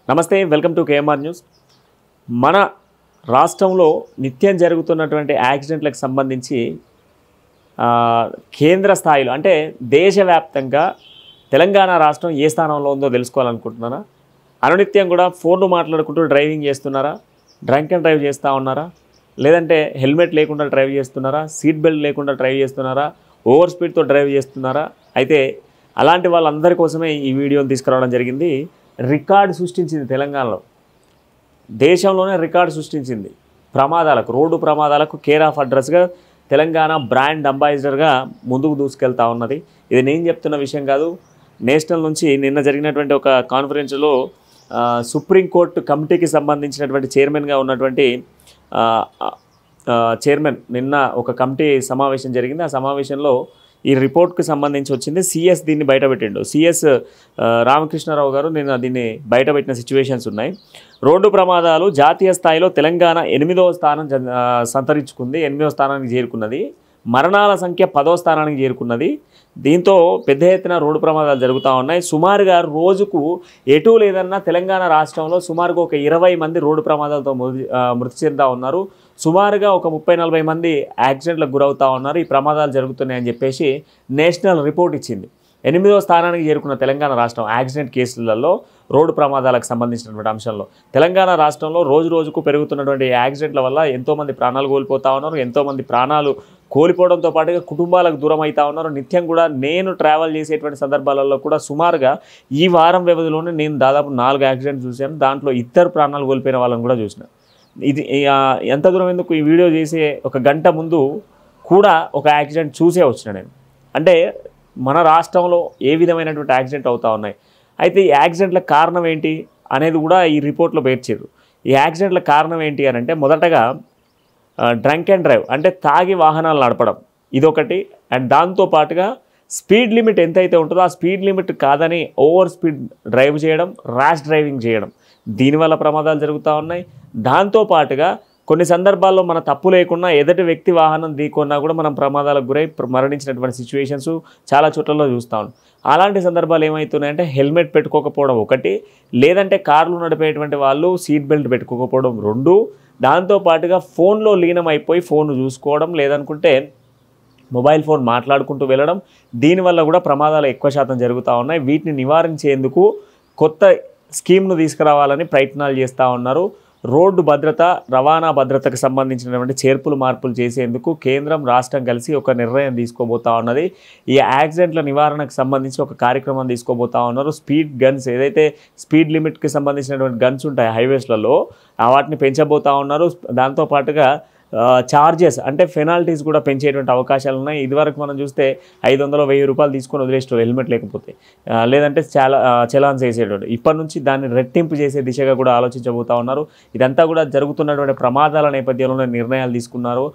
నమస్తే, welcome to KMR news. మన రాష్ట్రంలో నిత్యం జరుగుతున్నటువంటి యాక్సిడెంట్లకు సంబంధించి కేంద్ర స్థాయిలో అంటే దేశవ్యాప్తంగా తెలంగాణ రాష్ట్రం ఏ స్థానంలో ఉందో తెలుసుకోవాలనుకుంటున్నారా? అనునిత్యం కూడా ఫోన్లు మాట్లాడుకుంటూ డ్రైవింగ్ చేస్తున్నారా? డ్రంక్ అండ్ డ్రైవ్ చేస్తూ ఉన్నారా? లేదంటే హెల్మెట్ లేకుండా డ్రైవ్ చేస్తున్నారా? సీట్ బెల్ట్ లేకుండా డ్రైవ్ చేస్తున్నారా? ఓవర్ స్పీడ్తో డ్రైవ్ చేస్తున్నారా? అయితే అలాంటి వాళ్ళందరి కోసమే ఈ వీడియోని తీసుకురావడం జరిగింది. రికార్డు సృష్టించింది తెలంగాణలో, దేశంలోనే రికార్డు సృష్టించింది. ప్రమాదాలకు, రోడ్డు ప్రమాదాలకు కేర్ ఆఫ్ అడ్రస్గా తెలంగాణ బ్రాండ్ అంబాసిడర్గా ముందుకు దూసుకెళ్తా ఉన్నది. ఇది నేను చెప్తున్న విషయం కాదు. నేషనల్ నుంచి నిన్న జరిగినటువంటి ఒక కాన్ఫరెన్స్లో సుప్రీంకోర్టు కమిటీకి సంబంధించినటువంటి చైర్మన్గా ఉన్నటువంటి చైర్మన్ నిన్న ఒక కమిటీ సమావేశం జరిగింది. ఆ సమావేశంలో ఈ రిపోర్ట్కి సంబంధించి వచ్చింది. సిఎస్ దీన్ని బయటపెట్టిండు. సిఎస్ రామకృష్ణారావు గారు నిన్న దీన్ని బయటపెట్టిన సిచ్యువేషన్స్ ఉన్నాయి. రోడ్డు ప్రమాదాలు జాతీయ స్థాయిలో తెలంగాణ 8వ స్థానం సంతరించుకుంది, 8వ స్థానానికి చేరుకున్నది. మరణాల సంఖ్య 10వ స్థానానికి చేరుకున్నది. దీంతో పెద్ద ఎత్తున రోడ్డు ప్రమాదాలు జరుగుతూ ఉన్నాయి. సుమారుగా రోజుకు ఎటు లేదన్నా తెలంగాణ రాష్ట్రంలో సుమారుగా ఒక 20 మంది రోడ్డు ప్రమాదాలతో మృతి చెందుతూ ఉన్నారు. సుమారుగా ఒక 30-40 మంది యాక్సిడెంట్లకు గురవుతూ ఉన్నారు. ఈ ప్రమాదాలు జరుగుతున్నాయని చెప్పేసి నేషనల్ రిపోర్ట్ ఇచ్చింది. 8వ స్థానానికి చేరుకున్న తెలంగాణ రాష్ట్రం యాక్సిడెంట్ కేసులలో రోడ్డు ప్రమాదాలకు సంబంధించినటువంటి అంశంలో తెలంగాణ రాష్ట్రంలో రోజు రోజుకు పెరుగుతున్నటువంటి యాక్సిడెంట్ల వల్ల ఎంతోమంది ప్రాణాలు కోల్పోతూ ఉన్నారు. ఎంతోమంది ప్రాణాలు కోల్పోవడంతో పాటుగా కుటుంబాలకు దూరం అవుతూ ఉన్నారు. నిత్యం కూడా నేను ట్రావెల్ చేసేటువంటి సందర్భాలలో కూడా సుమారుగా ఈ వారం వ్యవధిలోనే నేను దాదాపు 4 యాక్సిడెంట్స్ చూశాను. దాంట్లో 2 ప్రాణాలు కోల్పోయిన వాళ్ళని కూడా చూసిన. ఇది ఎంత దూరం ఎందుకు, ఈ వీడియో చేసే ఒక గంట ముందు కూడా ఒక యాక్సిడెంట్ చూసే వచ్చిన నేను. అంటే మన రాష్ట్రంలో ఏ విధమైనటువంటి యాక్సిడెంట్ అవుతూ ఉన్నాయి. అయితే ఈ యాక్సిడెంట్ల కారణం ఏంటి అనేది కూడా ఈ రిపోర్ట్లో పేర్చారు. ఈ యాక్సిడెంట్ల కారణం ఏంటి అని అంటే మొదటగా డ్రంక్ అండ్ డ్రైవ్ అంటే తాగి వాహనాలు నడపడం ఇదొకటి. అండ్ దాంతోపాటుగా స్పీడ్ లిమిట్ ఎంతైతే ఉంటుందో ఆ స్పీడ్ లిమిట్ కాదని ఓవర్ స్పీడ్ డ్రైవ్ చేయడం, ర్యాష్ డ్రైవింగ్ చేయడం, దీనివల్ల ప్రమాదాలు జరుగుతూ ఉన్నాయి. దాంతోపాటుగా కొన్ని సందర్భాల్లో మన తప్పు లేకుండా ఎదుటి వ్యక్తి వాహనం ఢీకొన్నా కూడా మనం ప్రమాదాలకు గురై మరణించినటువంటి సిచ్యువేషన్స్ చాలా చోట్లలో చూస్తూ ఉన్నాం. అలాంటి సందర్భాలు ఏమవుతున్నాయంటే హెల్మెట్ పెట్టుకోకపోవడం ఒకటి, లేదంటే కార్లు నడిపేటువంటి వాళ్ళు సీట్ బెల్ట్ పెట్టుకోకపోవడం 2, దాంతోపాటుగా ఫోన్లో లీనమైపోయి ఫోన్ చూసుకోవడం, లేదనుకుంటే మొబైల్ ఫోన్ మాట్లాడుకుంటూ వెళ్ళడం, దీనివల్ల కూడా ప్రమాదాలు ఎక్కువ శాతం జరుగుతూ ఉన్నాయి. వీటిని నివారించేందుకు కొత్త స్కీమ్ను తీసుకురావాలని ప్రయత్నాలు చేస్తూ ఉన్నారు. రోడ్డు భద్రత, రవాణా భద్రతకు సంబంధించినటువంటి చేర్పులు మార్పులు చేసేందుకు కేంద్రం రాష్ట్రం కలిసి ఒక నిర్ణయం తీసుకోబోతా ఉన్నది. ఈ యాక్సిడెంట్ల నివారణకు సంబంధించి ఒక కార్యక్రమం తీసుకోబోతా ఉన్నారు. స్పీడ్ గన్స్, ఏదైతే స్పీడ్ లిమిట్కి సంబంధించినటువంటి గన్స్ ఉంటాయి హైవేస్లలో, వాటిని పెంచబోతా ఉన్నారు. దాంతోపాటుగా చార్జెస్ అంటే పెనాల్టీస్ కూడా పెంచేటువంటి అవకాశాలు ఉన్నాయి. ఇదివరకు మనం చూస్తే 500-1000 రూపాయలు తీసుకొని వదిలేసేటోళ్ళు హెల్మెట్ లేకపోతే, లేదంటే చలాన్స్ వేసేటోడు. ఇప్పటి నుంచి దాన్ని రెట్టింపు చేసే దిశగా కూడా ఆలోచించబోతా ఉన్నారు. ఇదంతా కూడా జరుగుతున్నటువంటి ప్రమాదాల నేపథ్యంలోనే నిర్ణయాలు తీసుకున్నారు.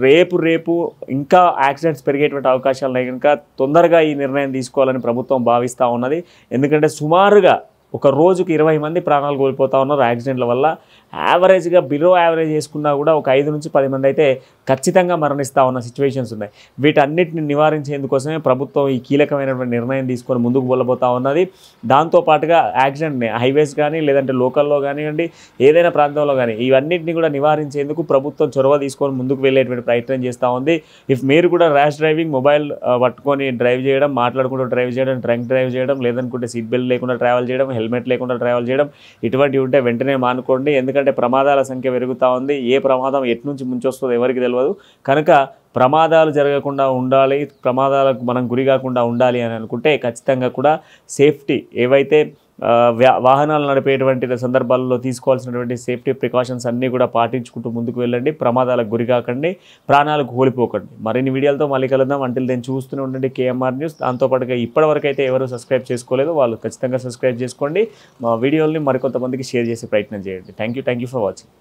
రేపు ఇంకా యాక్సిడెంట్స్ పెరిగేటువంటి అవకాశాలు ఉన్నాయి కనుక తొందరగా ఈ నిర్ణయం తీసుకోవాలని ప్రభుత్వం భావిస్తూ ఉన్నది. ఎందుకంటే సుమారుగా ఒక రోజుకు 20 మంది ప్రాణాలు కోల్పోతూ ఉన్నారు యాక్సిడెంట్ల వల్ల. యావరేజ్గా బిలో యావరేజ్ చేసుకున్నా కూడా ఒక 5-10 మంది అయితే ఖచ్చితంగా మరణిస్తూ ఉన్న సిచ్యువేషన్స్ ఉన్నాయి. వీటన్నిటిని నివారించేందుకోసమే ప్రభుత్వం ఈ కీలకమైనటువంటి నిర్ణయం తీసుకొని ముందుకు వెళ్ళబోతూ ఉన్నది. దాంతోపాటుగా యాక్సిడెంట్ని హైవేస్ కానీ లేదంటే లోకల్లో కానివ్వండి, ఏదైనా ప్రాంతంలో కానీ ఇవన్నింటినీ కూడా నివారించేందుకు ప్రభుత్వం చొరవ తీసుకొని ముందుకు వెళ్ళేటువంటి ప్రయత్నం చేస్తూ ఉంది. మీరు కూడా ర్యాష్ డ్రైవింగ్, మొబైల్ పట్టుకొని డ్రైవ్ చేయడం, మాట్లాడుకుంటూ డ్రైవ్ చేయడం, డ్రంక్ డ్రైవ్ చేయడం, లేదనుకుంటే సీట్ బెల్ట్ లేకుండా ట్రావెల్ చేయడం, హెల్మెట్ లేకుండా ట్రావెల్ చేయడం, ఇటువంటివి ఉంటే వెంటనే మానుకోండి. ఎందుకంటే ప్రమాదాల సంఖ్య పెరుగుతూ ఉంది. ఏ ప్రమాదం ఎటు నుంచి ముంచొస్తుందో ఎవరికి తెలియదు. కనుక ప్రమాదాలు జరగకుండా ఉండాలి, ప్రమాదాలకు మనం గురి కాకుండా ఉండాలి అని అనుకుంటే ఖచ్చితంగా కూడా సేఫ్టీ ఏవైతే వాహనాలు నడిపేటువంటి సందర్భాల్లో తీసుకోవాల్సినటువంటి సేఫ్టీ ప్రికాషన్స్ అన్నీ కూడా పాటించుకుంటూ ముందుకు వెళ్ళండి. ప్రమాదాలకు గురి కాకండి, ప్రాణాలకు కోల్పోకండి. మరిన్ని వీడియోలతో మళ్ళీ కలుద్దాం. అంటిల్ దెన్ చూస్తూనే ఉండండి కేఎంఆర్ న్యూస్. దాంతోపాటుగా ఇప్పటివరకు అయితే ఎవరు సబ్స్క్రైబ్ చేసుకోలేదు వాళ్ళు ఖచ్చితంగా సబ్స్క్రైబ్ చేసుకోండి. మా వీడియోల్ని మరికొంతమందికి షేర్ చేసే ప్రయత్నం చేయండి. Thank you for watching.